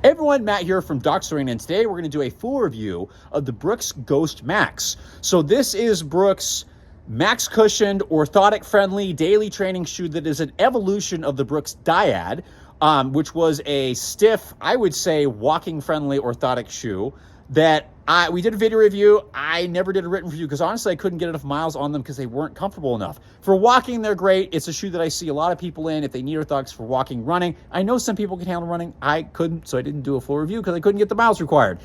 Hey everyone, Matt here from Doc Soaring, and today we're going to do a full review of the Brooks Ghost Max. So this is Brooks' max cushioned, orthotic-friendly daily training shoe that is an evolution of the Brooks Dyad, which was a stiff, I would say, walking-friendly orthotic shoe that we did a video review. I never did a written review because honestly I couldn't get enough miles on them because they weren't comfortable enough. For walking, they're great. It's a shoe that I see a lot of people in if they need orthotics for walking, running. I know some people can handle running. I couldn't, so I didn't do a full review because I couldn't get the miles required.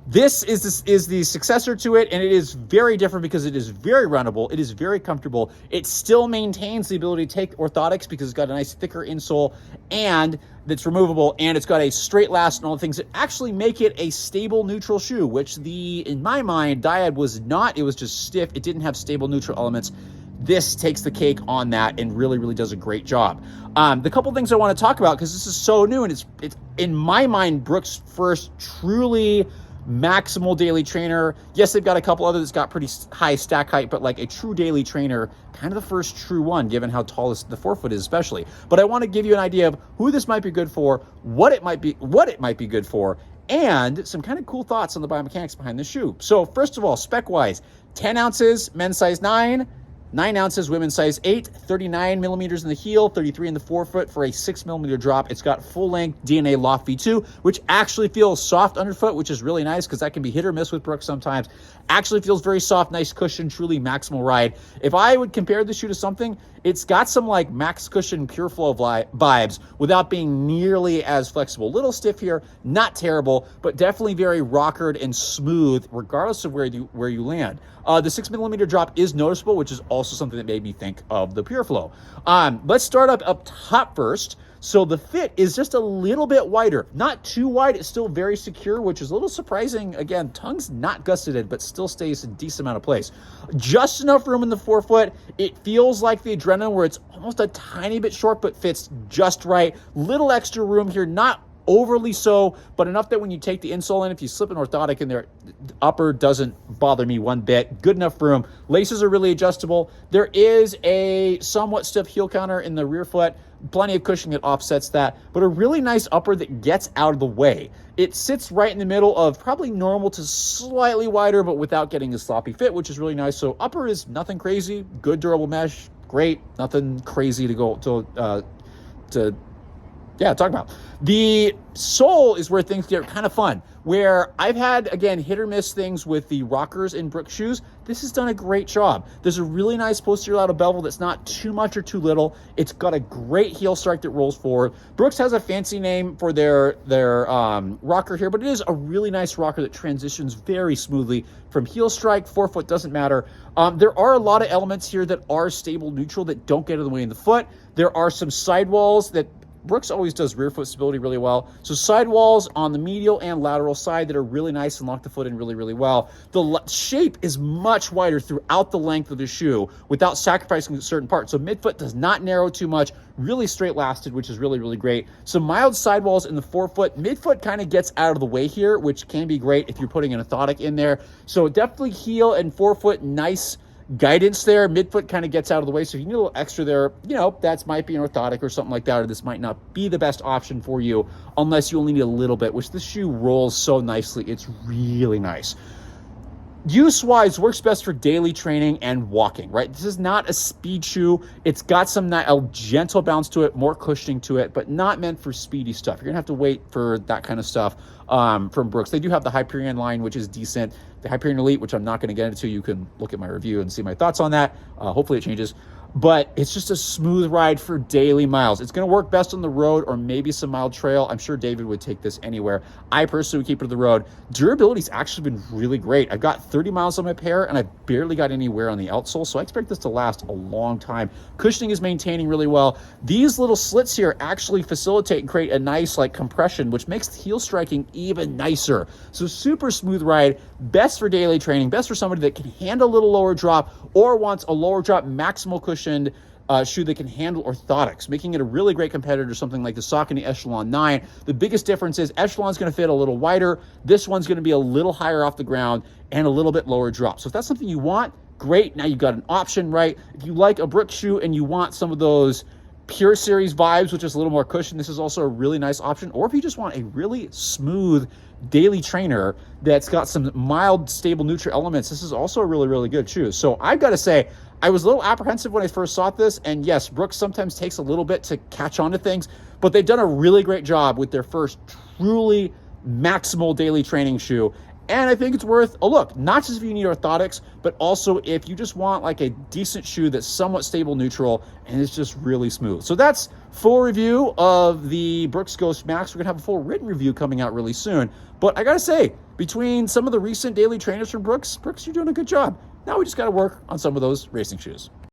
This is the successor to it, and it is very different because it is very runnable. It is very comfortable. It still maintains the ability to take orthotics because it's got a nice thicker insole and that's removable, and it's got a straight last and all the things that actually make it a stable neutral shoe, which in my mind, Dyad was not. It was just stiff. It didn't have stable neutral elements. This takes the cake on that and really, really does a great job. The couple things I want to talk about, because this is so new, and it's in my mind, Brooks' first truly maximal daily trainer. Yes, they've got a couple others that's got pretty high stack height, but like a true daily trainer, kind of the first true one, given how tall the forefoot is especially. But I want to give you an idea of who this might be good for, what it might be good for, and some kind of cool thoughts on the biomechanics behind the shoe. So first of all, spec-wise, 10 ounces, men's size 9, 9 ounces, women's size 8, 39 millimeters in the heel, 33 in the forefoot for a 6 millimeter drop. It's got full-length DNA Loft V2, which actually feels soft underfoot, which is really nice because that can be hit or miss with Brooks sometimes. Actually feels very soft, nice cushion, truly maximal ride. If I would compare the shoe to something, it's got some like max cushion pure flow vibes without being nearly as flexible. Little stiff here, not terrible, but definitely very rockered and smooth regardless of where you land. The 6 millimeter drop is noticeable, which is also something that made me think of the Pure Flow. Let's start up top first. So the fit is just a little bit wider, not too wide. It's still very secure, which is a little surprising. Again, tongue's not gusseted, but still stays a decent amount of place. Just enough room in the forefoot. It feels like the Adrenaline, where it's almost a tiny bit short, but fits just right. Little extra room here, not overly so, but enough that when you take the insole in, if you slip an orthotic in there, the upper doesn't bother me one bit. Good enough room. Laces are really adjustable. There is a somewhat stiff heel counter in the rear foot. Plenty of cushioning that offsets that, but a really nice upper that gets out of the way. It sits right in the middle of probably normal to slightly wider, but without getting a sloppy fit, which is really nice. So upper is nothing crazy. Good durable mesh. Great. Nothing crazy to go to talk about. The sole is where things get kind of fun, where I've had, again, hit or miss things with the rockers in Brooks shoes. This has done a great job. There's a really nice posterior lateral bevel that's not too much or too little. It's got a great heel strike that rolls forward. Brooks has a fancy name for their rocker here, but it is a really nice rocker that transitions very smoothly from heel strike. Forefoot doesn't matter. There are a lot of elements here that are stable neutral that don't get in the way in the foot. There are some sidewalls that Brooks always does rear foot stability really well. So sidewalls on the medial and lateral side that are really nice and lock the foot in really, really well. The shape is much wider throughout the length of the shoe without sacrificing certain parts. So midfoot does not narrow too much, really straight lasted, which is really, really great. Some mild sidewalls in the forefoot. Midfoot kind of gets out of the way here, which can be great if you're putting an orthotic in there. So definitely heel and forefoot, nice guidance there. Midfoot kind of gets out of the way, so if you need a little extra there, that might be an orthotic or something like that, or this might not be the best option for you unless you only need a little bit, which this shoe rolls so nicely. It's really nice. Use-wise, works best for daily training and walking, right? This is not a speed shoe. It's got a gentle bounce to it, more cushioning to it, but not meant for speedy stuff. You're going to have to wait for that kind of stuff from Brooks. They do have the Hyperion line, which is decent. The Hyperion Elite, which I'm not going to get into. You can look at my review and see my thoughts on that. Hopefully it changes. But it's just a smooth ride for daily miles. It's going to work best on the road or maybe some mild trail. I'm sure David would take this anywhere. I personally would keep it on the road. Durability's actually been really great. I've got 30 miles on my pair, and I've barely got any wear on the outsole, so I expect this to last a long time. Cushioning is maintaining really well. These little slits here actually facilitate and create a nice compression, which makes the heel striking even nicer. So super smooth ride, best for daily training, best for somebody that can handle a little lower drop or wants a lower drop maximal cushioned shoe that can handle orthotics, making it a really great competitor to something like the Saucony Echelon 9. The biggest difference is Echelon's going to fit a little wider. This one's going to be a little higher off the ground and a little bit lower drop. So if that's something you want, great. Now you've got an option, right? If you like a Brooks shoe and you want some of those Pure Series vibes, which is a little more cushion, this is also a really nice option. Or if you just want a really smooth daily trainer that's got some mild, stable, neutral elements, this is also a really, really good shoe. So I've got to say, I was a little apprehensive when I first saw this. And yes, Brooks sometimes takes a little bit to catch on to things, but they've done a really great job with their first truly maximal daily training shoe. And I think it's worth a look, not just if you need orthotics, but also if you just want like a decent shoe that's somewhat stable, neutral, and it's just really smooth. So that's full review of the Brooks Ghost Max. We're gonna have a full written review coming out really soon. But I gotta say, between some of the recent daily trainers from Brooks, you're doing a good job. Now we just gotta work on some of those racing shoes.